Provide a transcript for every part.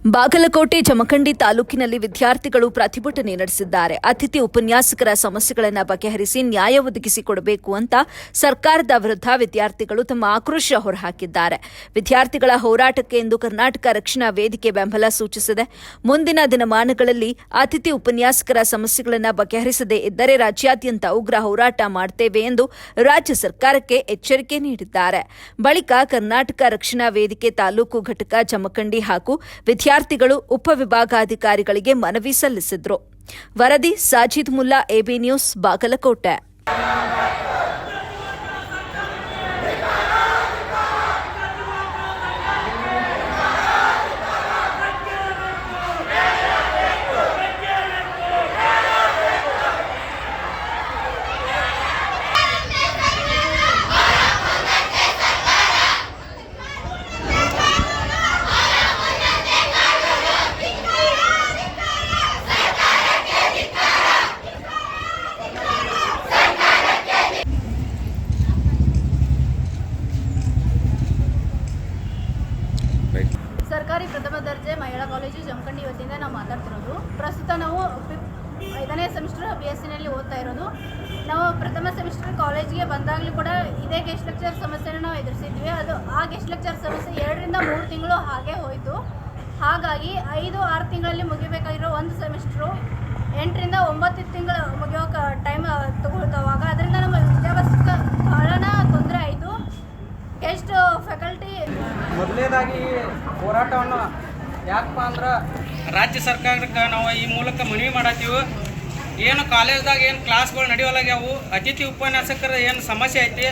ಬಾಗಲಕೋಟೆ ಜಮಖಂಡಿ ತಾಲೂಕಿನಲ್ಲಿ ವಿದ್ಯಾರ್ಥಿಗಳು ಪ್ರತಿಭಟನೆ ನಡೆಸಿದ್ದಾರೆ. ಅತಿಥಿ ಉಪನ್ಯಾಸಕರ ಸಮಸ್ಯೆಗಳನ್ನು ಬಗೆಹರಿಸಿ ನ್ಯಾಯ ಒದಗಿಸಿಕೊಡಬೇಕು ಅಂತ ಸರ್ಕಾರದ ವಿರುದ್ಧ ವಿದ್ಯಾರ್ಥಿಗಳು ತಮ್ಮ ಆಕ್ರೋಶ ಹೊರಹಾಕಿದ್ದಾರೆ. ವಿದ್ಯಾರ್ಥಿಗಳ ಹೋರಾಟಕ್ಕೆ ಇಂದು ಕರ್ನಾಟಕ ರಕ್ಷಣಾ ವೇದಿಕೆ ಬೆಂಬಲ ಸೂಚಿಸಿದೆ. ಮುಂದಿನ ದಿನಮಾನಗಳಲ್ಲಿ ಅತಿಥಿ ಉಪನ್ಯಾಸಕರ ಸಮಸ್ಯೆಗಳನ್ನು ಬಗೆಹರಿಸದೇ ಇದ್ದರೆ ರಾಜ್ಯಾದ್ಯಂತ ಉಗ್ರ ಹೋರಾಟ ಮಾಡುತ್ತೇವೆ ಎಂದು ರಾಜ್ಯ ಸರ್ಕಾರಕ್ಕೆ ಎಚ್ಚರಿಕೆ ನೀಡಿದ್ದಾರೆ. ಬಳಿಕ ಕರ್ನಾಟಕ ರಕ್ಷಣಾ ವೇದಿಕೆ ತಾಲೂಕು ಘಟಕ ಜಮಖಂಡಿ ಹಾಗೂ ವಿದ್ಯಾರ್ಥಿಗಳು ಉಪವಿಭಾಗಾಧಿಕಾರಿಗಳಿಗೆ ಮನವಿ ಸಲ್ಲಿಸಿದರು. ವರದಿ ಸಾಜಿದ್ ಮುಲ್ಲಾ, ಎಬಿ ನ್ಯೂಸ್, ಬಾಗಲಕೋಟೆ. ಸರ್ಕಾರಿ ಪ್ರಥಮ ದರ್ಜೆ ಮಹಿಳಾ ಕಾಲೇಜು ಜಮಖಂಡಿ ವತಿಯಿಂದ ನಾವು ಮಾತಾಡ್ತಿರೋದು. ಪ್ರಸ್ತುತ ನಾವು 5ನೇ ಸೆಮಿಸ್ಟರ್ BSc ಓದ್ತಾ ಇರೋದು. ನಾವು ಪ್ರಥಮ ಸೆಮಿಸ್ಟರ್ ಕಾಲೇಜಿಗೆ ಬಂದಾಗಲೂ ಕೂಡ ಇದೇ ಗೆಸ್ಟ್ ಲೆಕ್ಚರ್ ಸಮಸ್ಯೆನ ನಾವು ಎದುರಿಸಿದ್ವಿ. ಆ ಗೆಸ್ಟ್ ಲೆಕ್ಚರ್ ಸಮಸ್ಯೆ 2 ರಿಂದ 3 ತಿಂಗಳು ಹಾಗೆ ಹೋಯಿತು. ಹಾಗಾಗಿ 5-6 ತಿಂಗಳಲ್ಲಿ ಮುಗಿಬೇಕಾಗಿರೋ ಒಂದು ಸೆಮಿಸ್ಟ್ರು 8 ರಿಂದ 9 ತಿಂಗಳು ಮುಗಿಯೋ ಟೈಮ್ ತಗೊಳ್ತವಾಗ ಅದರಿಂದ ನಮ್ಮ ವಿದ್ಯಾಭ್ಯಾಸಕ್ಕೆ ಬಹಳನ ತೊಂದರೆ ಆಯಿತು. ಗೆಸ್ಟ್ ಫ್ಯಾಕಲ್ಟಿ ಮೊದಲನೇದಾಗಿ ಹೋರಾಟವನ್ನು ಯಾಕಪ್ಪ ಅಂದ್ರೆ ರಾಜ್ಯ ಸರ್ಕಾರಕ್ಕೆ ನಾವು ಈ ಮೂಲಕ ಮನವಿ ಮಾಡತ್ತೀವಿ. ಏನು ಕಾಲೇಜ್ದಾಗ ಏನು ಕ್ಲಾಸ್ಗಳು ನಡೆಯೋಲಾಗ್ಯಾವು, ಅತಿಥಿ ಉಪನ್ಯಾಸಕರ ಏನು ಸಮಸ್ಯೆ ಐತಿ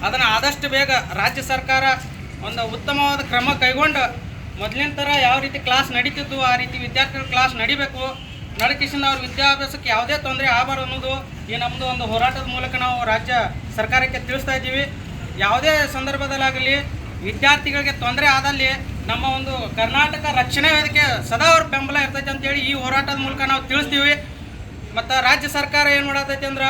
ಅದನ್ನು ಆದಷ್ಟು ಬೇಗ ರಾಜ್ಯ ಸರ್ಕಾರ ಒಂದು ಉತ್ತಮವಾದ ಕ್ರಮ ಕೈಗೊಂಡು ಮೊದಲಿನ ಥರ ಯಾವ ರೀತಿ ಕ್ಲಾಸ್ ನಡೀತಿದ್ದು ಆ ರೀತಿ ವಿದ್ಯಾರ್ಥಿಗಳ ಕ್ಲಾಸ್ ನಡಿಬೇಕು. ನಡಕಿಸಿಂದ ಅವ್ರ ವಿದ್ಯಾಭ್ಯಾಸಕ್ಕೆ ಯಾವುದೇ ತೊಂದರೆ ಆಗಬಾರ್ದು ಅನ್ನೋದು ಈ ನಮ್ಮದು ಒಂದು ಹೋರಾಟದ ಮೂಲಕ ನಾವು ರಾಜ್ಯ ಸರ್ಕಾರಕ್ಕೆ ತಿಳಿಸ್ತಾ ಇದ್ದೀವಿ. ಯಾವುದೇ ಸಂದರ್ಭದಲ್ಲಾಗಲಿ ವಿದ್ಯಾರ್ಥಿಗಳಿಗೆ ತೊಂದರೆ ಆದಲ್ಲಿ ನಮ್ಮ ಒಂದು ಕರ್ನಾಟಕ ರಕ್ಷಣಾ ವೇದಿಕೆ ಸದಾ ಅವ್ರ ಬೆಂಬಲ ಇರ್ತೈತೆ ಅಂತೇಳಿ ಈ ಹೋರಾಟದ ಮೂಲಕ ನಾವು ತಿಳಿಸ್ತೀವಿ. ಮತ್ತು ರಾಜ್ಯ ಸರ್ಕಾರ ಏನು ಮಾಡತೈತೆ ಅಂದ್ರೆ